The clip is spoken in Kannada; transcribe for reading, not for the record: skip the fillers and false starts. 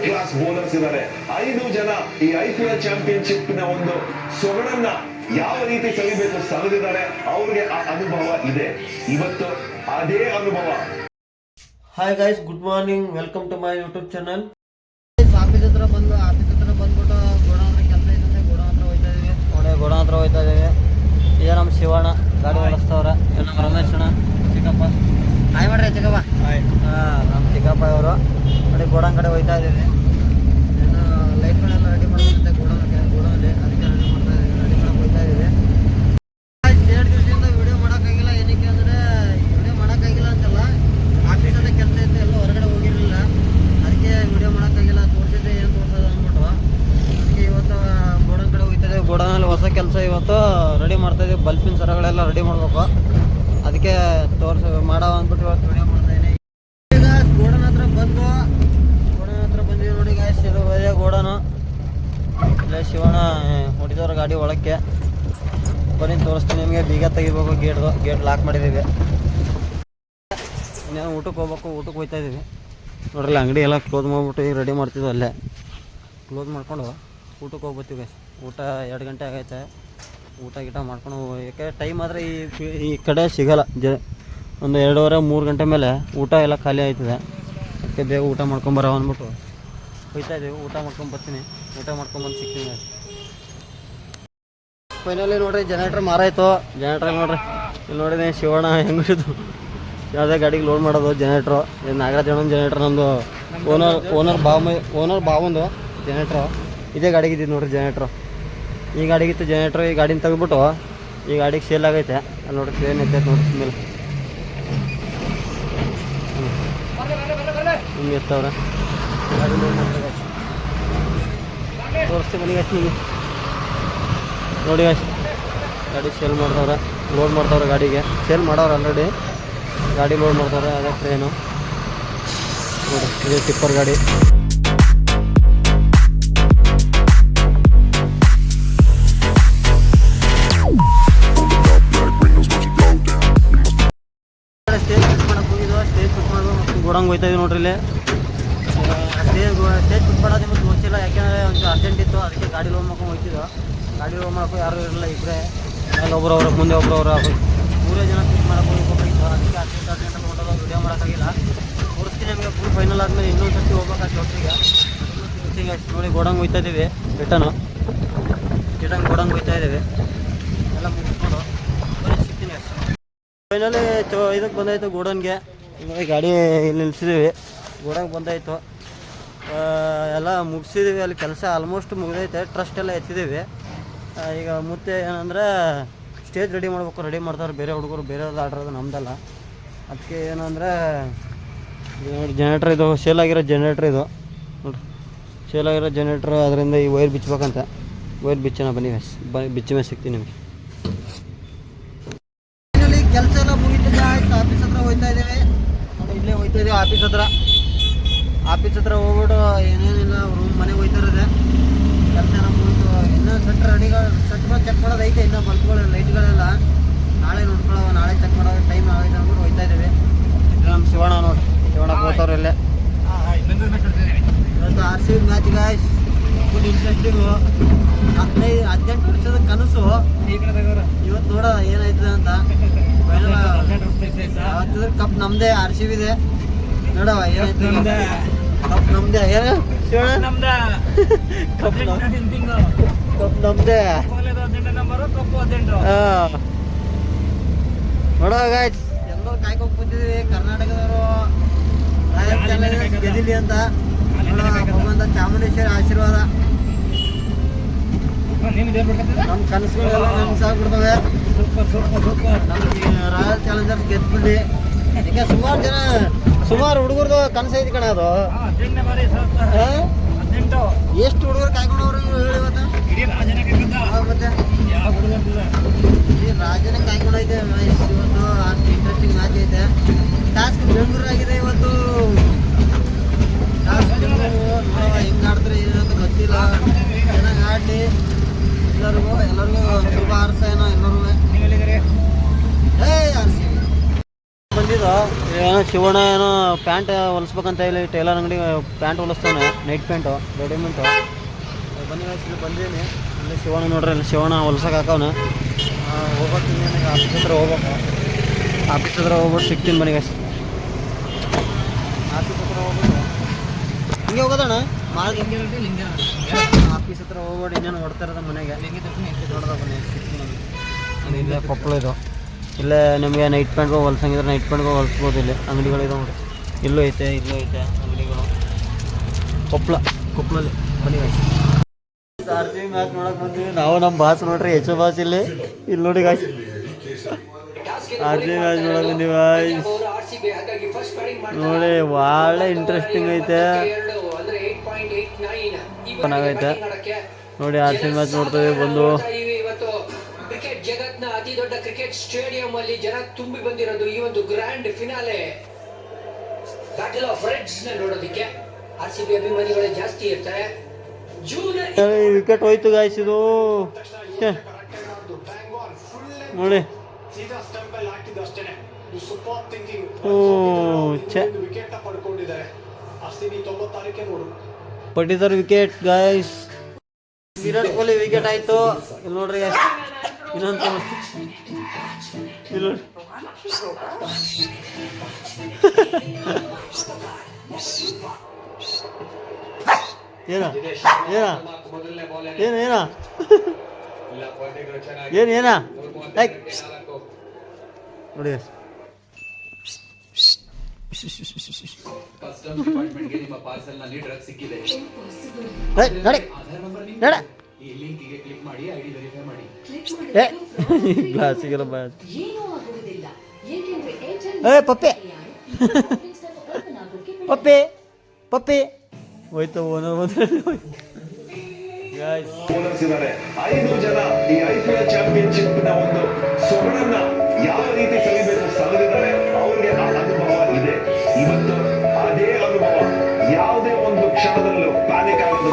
ಕ್ಲಾಸ್ ಬೌಲರ್ಸ್ ಇದ್ದಾರೆ. 5 ಜನ ಈ IPL ಚಾಂಪಿಯನ್ಶಿಪ್ ನ ಒಂದು ಸೊಗಡನ್ನ ಯಾವ ರೀತಿ ಸವಿಬೇಕು ಸವಿದಿದ್ದಾರೆ. ಅವ್ರಿಗೆ ಆ ಅನುಭವ ಇದೆ. ಇವತ್ತು ಅದೇ ಅನುಭವ. Hi guys, good morning, welcome to my YouTube channel. Office ಹತ್ರ ಬಂದ್ಬಿಟ್ಟು ಗೋಡೌನ್ ಹತ್ರ ಕೆಲಸ ಐತಂತೆ. ಗೋಡೌನ್ ಹತ್ರ ಹೋಯ್ತಾ ಇದ್ದೀವಿ. ಇದೆ ನಮ್ಮ ಶಿವಣ್ಣ ಗಾಡಿ ಓಡಿಸ್ತವ್ರೆ. ನಮ್ಮ ರಮೇಶ್ ಅಣ್ಣ, ಚಿಕ್ಕಪ್ಪ ಹಾಯ್ ಮಾಡ್ರಿ. ಚಿಕ್ಕಪ್ಪ ನಮ್ಮ ಚಿಕ್ಕಪ್ಪ ಇವರು ನೋಡಿ ಗೋಡೌನ್ ಕಡೆ ಹೋಯ್ತಾ ಇದ್ದೀವಿ. ಇನ್ನು ಲೈಟ್ಗಳೆಲ್ಲ ರೆಡಿ ಮಾಡ್ಬೇಕಂತೆ ಗೋಡೌನಲ್ಲಿ. ಅದಕ್ಕೆ ರೆಡಿ ಮಾಡಕ್ಕೆ ಹೋಯ್ತಾ ಇದ್ದೀವಿ. 2 ದಿವಸದಿಂದ ವಿಡಿಯೋ ಮಾಡೋಕ್ಕಾಗಿಲ್ಲ. ಏನಕ್ಕೆ ಅಂದರೆ ವಿಡಿಯೋ ಮಾಡೋಕ್ಕಾಗಿಲ್ಲ ಅಂತಲ್ಲ, ಆಫೀಸಲ್ಲೇ ಕೆಲಸ ಇತ್ತು, ಎಲ್ಲ ಹೊರಗಡೆ ಹೋಗಿರಲಿಲ್ಲ. ಅದಕ್ಕೆ ವಿಡಿಯೋ ಮಾಡೋಕ್ಕಾಗಿಲ್ಲ. ತೋರಿಸಿದ್ದೆ ಏನು ತೋರಿಸೋದು ಅಂದ್ಬಿಟ್ಟು ಅದಕ್ಕೆ ಇವತ್ತು ಗೋಡೌನ್ ಕಡೆ ಹೋಗ್ತಾ ಇದ್ದೀವಿ. ಗೋಡೌನಲ್ಲಿ ಹೊಸ ಕೆಲಸ ಇವತ್ತು ರೆಡಿ ಮಾಡ್ತಾಯಿದ್ದೀವಿ. ಬಲ್ಪಿನ ಸರಗಳೆಲ್ಲ ರೆಡಿ ಮಾಡಬೇಕು. ಅದಕ್ಕೆ ಮಾಡೋ ಅಂದ್ಬಿಟ್ಟು ಇವತ್ತು ವಿಡಿಯೋ ಮಾಡ್ತಾಯಿದ್ದೀನಿ. ಈಗ ಗೋಡೌನ್ ಹತ್ರ ಬಂದಿದ್ದೀವಿ ನೋಡಿ ಗಾಯ್ಸ್. ಇದು ಒಳ್ಳೆಯ ಗೋಡೌನು. ಇಲ್ಲೇ ಶಿವಣ್ಣ ಹೊಡಿದವ್ರ ಗಾಡಿ ಒಳಕ್ಕೆ ಬನ್ನಿ ತೋರಿಸ್ತೀನಿ ನಿಮಗೆ. ಬೀಗ ತೆಗಿಬೇಕು. ಗೇಟ್ ಲಾಕ್ ಮಾಡಿದ್ದೀವಿ. ಇನ್ನೇನು ಊಟಕ್ಕೆ ಹೋಗ್ಬೇಕು. ಊಟಕ್ಕೆ ಹೋಗ್ತಾ ಇದ್ದೀವಿ ನೋಡ್ರಲ್ಲ. ಅಂಗಡಿ ಎಲ್ಲ ಕ್ಲೋಸ್ ಮಾಡಿಬಿಟ್ಟು ಈಗ ರೆಡಿ ಮಾಡ್ತಿದ್ವಿ. ಅಲ್ಲೇ ಕ್ಲೋಸ್ ಮಾಡ್ಕೊಂಡು ಊಟಕ್ಕೆ ಹೋಗ್ಬತ್ತೀವಿ ಗೈಸ್. ಊಟ 2 ಗಂಟೆ ಆಗೈತೆ. ಊಟ ಗೀಟ ಮಾಡ್ಕೊಂಡು ಯಾಕೆ ಟೈಮ್ ಆದರೆ ಈ ಕಡೆ ಸಿಗೋಲ್ಲ. ಒಂದು 2:30-3 ಗಂಟೆ ಮೇಲೆ ಊಟ ಎಲ್ಲ ಖಾಲಿ ಆಯ್ತದೆ. ಅದಕ್ಕೆ ಬೇಗ ಊಟ ಮಾಡ್ಕೊಂಬರೋ ಅಂದ್ಬಿಟ್ಟು ಹೋಗ್ತಾ ಇದ್ದೀವಿ. ಊಟ ಮಾಡ್ಕೊಂಬರ್ತೀನಿ. ಊಟ ಮಾಡ್ಕೊಂಬಂದು ಸಿಗ್ತೀನಿ. ಫೈನಲಿ ನೋಡಿರಿ ಜನರೇಟ್ರ್ ಮಾರಾಯಿತು. ಜನರೇಟ್ರ್ ನೋಡಿರಿ, ಇಲ್ಲಿ ನೋಡಿದೆ ಶಿವಣ್ಣ ಹೆಂಗಿದ್ದು ಯಾವುದೇ ಗಾಡಿಗೆ ಲೋಡ್ ಮಾಡೋದು ಜನರೇಟ್ರು. ಇದು ನಾಗರಾಜ್ ಅಣ್ಣನ ಜನರೇಟ್ರ್. ನಮ್ಮದು ಓನರ್ ಬಾವಂದು ಜನರೇಟ್ರು. ಇದೇ ಗಾಡಿಗೆ ಇದ್ದಿದ್ದು ನೋಡಿರಿ ಜನರೇಟ್ರು. ಈ ಗಾಡಿಗಿತ್ತು ಜನರೇಟ್ರು. ಈ ಗಾಡಿನ ತೆಗೆದ್ಬಿಟ್ಟು ಈ ಗಾಡಿಗೆ ಸೇಲ್ ಆಗೈತೆ. ಅಲ್ಲಿ ನೋಡಿರಿ ಟ್ರೈನ್ ಎತ್ತೈತೆ ನೋಡಿ ಮೇಲೆ ಹಿಂಗೆ ಎತ್ತವ್ರೆ. ಗಾಡಿ ಲೋಡ್ ಮಾಡ್ತಾರೆ. ತೋರಿಸ್ತೀವಿ ಬನ್ನಿ ಅಷ್ಟು ನಿಮಗೆ ನೋಡಿ ಅಷ್ಟು. ಗಾಡಿ ಸೇಲ್ ಮಾಡ್ದವ್ರೆ, ಲೋಡ್ ಮಾಡ್ತವ್ರೆ. ಗಾಡಿಗೆ ಸೇಲ್ ಮಾಡೋರು ಆಲ್ರೆಡಿ. ಗಾಡಿ ಲೋಡ್ ಮಾಡ್ತಾರೆ. ಅದೇ ಟ್ರೈನು ನೋಡಿ. ಇದೇ ಟಿಪ್ಪರ್ ಗಾಡಿ. ಸ್ಟೇಜ್ ಫಿಟ್ ಮಾಡಕ್ಕೆ ಹೋಗಿದ್ದು. ಸ್ಟೇಜ್ ಫಿಟ್ ಮಾಡೋದು ಗೋಡಂಗೆ ಹೋಗ್ತಾ ಇದ್ದೀವಿ ನೋಡ್ರಿ. ಇಲ್ಲಿ ಸ್ಟೇಜ್ ಫಿಟ್ ಮಾಡೋದು ನಿಮಗೆ ತೋರಿಸಿಲ್ಲ, ಯಾಕೆಂದರೆ ಒಂದು ಅರ್ಜೆಂಟ್ ಇತ್ತು. ಅದಕ್ಕೆ ಗಾಡಿ ಲೋಡ್ ಮಾಡ್ಕೊಂಡು ಹೋಗ್ತಿದ್ದೋ. ಗಾಡಿ ಲೋಡ್ ಮಾಡೋಕ್ಕೂ ಯಾರೂ ಇರಲಿಲ್ಲ. ಇಬ್ಬರೇ ಮೇಲೆ ಒಬ್ಬರು ಅವ್ರ ಮುಂದೆ ಒಬ್ಬರು 3 ಜನ ಫಿಟ್ ಮಾಡಕ್ಕೆ ಹೋಗ್ಬೇಕಾಗಿತ್ತು. ಅದಕ್ಕೆ ಅರ್ಜೆಂಟ್ ನೋಡೋದು ವಿಡಿಯೋ ಮಾಡೋಕ್ಕಾಗಿಲ್ಲ. ತೋರಿಸ್ತೀನಿ ನಿಮಗೆ. ಫುಲ್ ಫೈನಲ್ ಆದಮೇಲೆ ಇನ್ನೊಂದು ಸರ್ತಿ ಹೋಗ್ಬೇಕಾಗ್ತದೆ ಒಟ್ಟಿಗೆ. ನೋಡಿ ಗೋಡಂಗೆ ಹೋಗ್ತಾ ಇದ್ದೀವಿ. ರಿಟರ್ನ್ ಗೋಡಂಗೆ ಹೋಗ್ತಾ ಇದ್ದೀವಿ. ಎಲ್ಲ ಮುಗಿಸ್ಕೊಂಡು ಸಿಗ್ತೀನಿ ಅಷ್ಟು. ಫೈನಲಿ ಇದಕ್ಕೆ ಬಂದಾಯಿತು ಗೋಡನ್ಗೆ. ಗಾಡಿ ಇಲ್ಲಿ ನಿಲ್ಸಿದ್ದೀವಿ. ಗೋಡಂಗೆ ಬಂದಾಯಿತು. ಎಲ್ಲ ಮುಗಿಸಿದ್ದೀವಿ. ಅಲ್ಲಿ ಕೆಲಸ ಆಲ್ಮೋಸ್ಟ್ ಮುಗಿದೈತೆ. ಟ್ರಸ್ಟ್ ಎಲ್ಲ ಎತ್ತಿದ್ದೀವಿ. ಈಗ ಮತ್ತೆ ಏನಂದರೆ ಸ್ಟೇಜ್ ರೆಡಿ ಮಾಡ್ಬೇಕು. ರೆಡಿ ಮಾಡ್ತಾರೆ ಬೇರೆ ಹುಡುಗರು. ಬೇರೆಯವ್ರದ್ದು ಆರ್ಡ್ರ್ ಅದು, ನಮ್ಮದಲ್ಲ. ಅದಕ್ಕೆ ಏನಂದರೆ ನೋಡಿ ಜನರೇಟ್ರ್ ಇದು ಸೇಲ್ ಆಗಿರೋ ಜನರೇಟ್ರ್ ಇದು ನೋಡಿರಿ. ಸೇಲ್ ಆಗಿರೋ ಜನರೇಟ್ರ್. ಅದರಿಂದ ಈ ವೈರ್ ಬಿಚ್ಚಬೇಕಂತ. ವೈರ್ ಬಿಚ್ಚೋಣ ಬನ್ನಿ ಬಿಚ್ಚ ಮೇಲೆ ಸಿಗ್ತೀನಿ ನಿಮಗೆ. ಕೆಲಸ ಎಲ್ಲ ಮುಗಿತಿದೆ. ಆಫೀಸ್ ಹತ್ರ ಹೋಗ್ತಾ ಇದ್ದೇವೆ ನೋಡಿ. ಇಲ್ಲೇ ಹೋಗ್ತಾ ಇದ್ದೀವಿ ಆಫೀಸ್ ಹತ್ರ ಹೋಗ್ಬಿಟ್ಟು ಏನೇನಿಲ್ಲ ರೂಮ್ ಮನೆಗೆ ಹೋಗ್ತಾ ಇರೋದೆ. ಕೆಲಸ ಎಲ್ಲ ಮುಗಿತು. ಇನ್ನೂ ಸೆಟ್ಗಳು ಚೆಕ್ ಮಾಡೋದು ಐತೆ. ಇನ್ನೂ ಬಲ್ಪ್ಗಳು ಲೈಟ್ಗಳೆಲ್ಲ ನಾಳೆ ನೋಡ್ಕೊಳ್ಳೋ. ನಾಳೆ ಚೆಕ್ ಮಾಡೋ ಟೈಮ್ ಆಗೈತೆ ಅಂದ್ಬಿಟ್ಟು ಹೋಗ್ತಾ ಇದ್ದೀವಿ. ನಮ್ಮ ಶಿವಣ್ಣ ನೋಡಿ. ಶಿವಣ್ಣ ಹೋಗ್ತವ್ರೆ ಇಲ್ಲೇ. ಇವತ್ತು RCB match guys. Full interesting. 18 ವರ್ಷದ ಕನಸು ಇವತ್ತು ನೋಡೋಣ ಏನಾಯ್ತದೆ ಅಂತ. ಫೈನಲ್ ಕಪ್ ನಮ್ಮದೇ. RCB ಇದೆ ನೋಡವ ಏನಾಯ್ತು. ಕಪ್ ನಮ್ಮದೇ. ಏನು ಶಿವಣ್ಣ? ಕಪ್ ನಮ್ಮದೇ. ಹಾಂ ನೋಡೋ ಗಾಯ್ಸ್. ಎಲ್ಲರೂ ಕಾಯ್ಕೊಂಡು ಕೂತಿದ್ದೀವಿ. ಕರ್ನಾಟಕದವರು ರಾಯಲ್ ಚಾಲೆಂಜರ್ಸ್ ಗೆದ್ದಿಲಿ ಅಂತ. ಭಗವಂತ ಚಾಮುಂಡೇಶ್ವರಿ ಆಶೀರ್ವಾದ. ನಮ್ಮ ಕನಸುಗಳೆಲ್ಲ ನನಸಾಗ್ಬಿಡ್ತವೆ. ನಮ್ಮ ರಾಯಲ್ ಚಾಲೆಂಜರ್ಸ್ ಗೆದ್ಬಿಡಿ. ಈಗ ಸುಮಾರು ಹುಡುಗರದು ಕನಸು ಐತಿ ಕಣ ಅದು. ಎಷ್ಟು ಹುಡುಗರು ಕಾಯ್ಕೊಂಡವ್ರು ಹೇಳಿ ಇವತ್ತು. ಮತ್ತೆ ರಾಜನೇ ಕಾಯ್ಕೊಂಡೈತೆ. ಇವತ್ತು ಅಷ್ಟು ಇಂಟ್ರೆಸ್ಟಿಂಗ್ ಮ್ಯಾಚ್ ಐತೆ. ಟಾಸ್ಕ್ ಬೆಂಗಳೂರಾಗಿದೆ ಇವತ್ತು. ಹೆಂಗೆ ಆಡ್ತಾರೆ ಏನಂತ ಗೊತ್ತಿಲ್ಲ. ಚೆನ್ನಾಗಿ ಆಡಲಿ. ಎಲ್ಲರಿಗೂ ಶುಭ ಹಾರೈಸೋಣ ಎಲ್ಲರಿಗೂ. ಬಂದಿದ್ದು ಏನೋ ಶಿವಣ್ಣ ಏನೋ ಪ್ಯಾಂಟ್ ಹೊಲಿಸ್ಬೇಕಂತ ಇಲ್ಲಿ ಟೈಲರ್ ಅಂಗಡಿ ಪ್ಯಾಂಟ್ ಹೊಲಿಸ್ತಾನೆ, ನೈಟ್ ಪ್ಯಾಂಟು ರೆಡಿಮೆಂಟು. ಬನ್ನಿ guys, ಇಲ್ಲಿ ಬಂದೀನಿ. ಇಲ್ಲಿ ಶಿವಣ್ಣ ನೋಡ್ರಿ, ಇಲ್ಲಿ ಶಿವಣ್ಣ ಹೊಲ್ಸಕ್ಕೆ ಹಾಕವನೆ. ಹೋಗ್ಬೇಕು, ಇನ್ನೇನು ಆಫೀಸ್ ಹತ್ರ ಹೋಗ್ಬೇಕು. ಆಫೀಸ್ ಹತ್ರ ಹೋಗ್ಬಿಟ್ಟು ಸಿಗ್ತೀನಿ ಬನ್ನಿ guys. ಆಫೀಸ್ ಹತ್ರ ಹೋಗ್ಬಿಟ್ಟು ಹಿಂಗೆ ಹೋಗೋದಣ್ಣ ಆಫೀಸ್ ಹತ್ರ ಹೋಗ್ಬಿಟ್ಟು ಇನ್ನೇನು ಹೊಡ್ತಾ ಇರೋದ ಮನೆಗೆ ನೋಡ್ದ ಬನ್ನಿ. ಇಲ್ಲೇ ಕೊಪ್ಪಳ ಇದು. ಇಲ್ಲೇ ನಿಮಗೆ ನೈಟ್ ಪ್ಯಾಂಟ್ಗಳು ಹೊಲ್ಸಂಗಿದ್ರೆ ನೈಟ್ ಪ್ಯಾಂಟ್ಗಳು ಹೊಲಿಸ್ಬೋದು. ಇಲ್ಲಿ ಅಂಗಡಿಗಳಿದೆ ನೋಡಿ, ಇಲ್ಲೂ ಐತೆ ಅಂಗಡಿಗಳು. ಕೊಪ್ಪಳಲ್ಲಿ ಬನ್ನಿ guys. RCB ಮ್ಯಾಚ್ ನೋಡಕ್ ಬಂದ್ವಿ ನಾವು. ನಮ್ಮ ಬಾಸ್ ನೋಡ್ರಿ, ಬಾಸ್ ಇಲ್ಲಿ ನೋಡಿ ಗಾಯ್ಸ್, RCB ಮ್ಯಾಚ್ ನೋಡಕ್ ಬಂದೀವಿ ಗಾಯ್ಸ್. ನೋಡಿ ಒಳ್ಳೆ ಇಂಟ್ರೆಸ್ಟಿಂಗ್ ಐತೆ, ಚೆನ್ನಾಗೈತೆ ನೋಡಿ. RCB ಮ್ಯಾಚ್ ನೋಡ್ತೀವಿ ಬಂದು. ಕ್ರಿಕೆಟ್ ಜಗತ್ನ ಅತಿ ದೊಡ್ಡ ಕ್ರಿಕೆಟ್ ಸ್ಟೇಡಿಯಂ ಅಲ್ಲಿ ಜನ ತುಂಬಿ ಬಂದಿರೋದು ಈ ಒಂದು ಗ್ರ್ಯಾಂಡ್ ಫಿನಾಲೆ ಬ್ಯಾಟಲ್ ಆಫ್ ರೆಡ್ಸ್ ನ ನೋಡೋದಕ್ಕೆ RCB ಅಭಿಮಾನಿಗಳೇ ಜಾಸ್ತಿ ಇರ್ತಾರೆ. ವಿಕೆಟ್ ಹೋಯ್ತು ಗಾಯ್ಸ್, ಇದು ನೋಡಿ. ಪಟ್ಟಿದ್ದಾರೆ wicket guys. Virat Kohli wicket ಆಯ್ತು. ಇಲ್ಲಿ ನೋಡ್ರಿ ಗಾಯ್ಸ್, ಇನ್ನೊಂದು ಇಲ್ಲಿ ನೋಡಿ. ಏನ ನೋಡಿ ಗ್ಲಾಸಿಗೆಲ್ಲ ಪಪ್ಪೆ ಪಪ್ಪೆ ಪಪ್ಪೆ ಹೋಯ್ತು. ಬೌಲರ್ಸ್ ಇದ್ದಾರೆ 5 ಜನ. ಈ IPL ಚಾಂಪಿಯನ್ಶಿಪ್ ನ ಒಂದು ಸೊಗಡನ್ನ ಯಾವ ರೀತಿ ಸವಿಬೇಕು ಸವಿದಿದ್ದಾರೆ. ಅವ್ರಿಗೆ ಆ ಅನುಭವ ಇದೆ. ಇವತ್ತು ಅದೇ ಅನುಭವ ಯಾವುದೇ ಒಂದು ಕ್ಷಣದಲ್ಲೂ ಪ್ಯಾನಿಕ್ ಆಗೋದು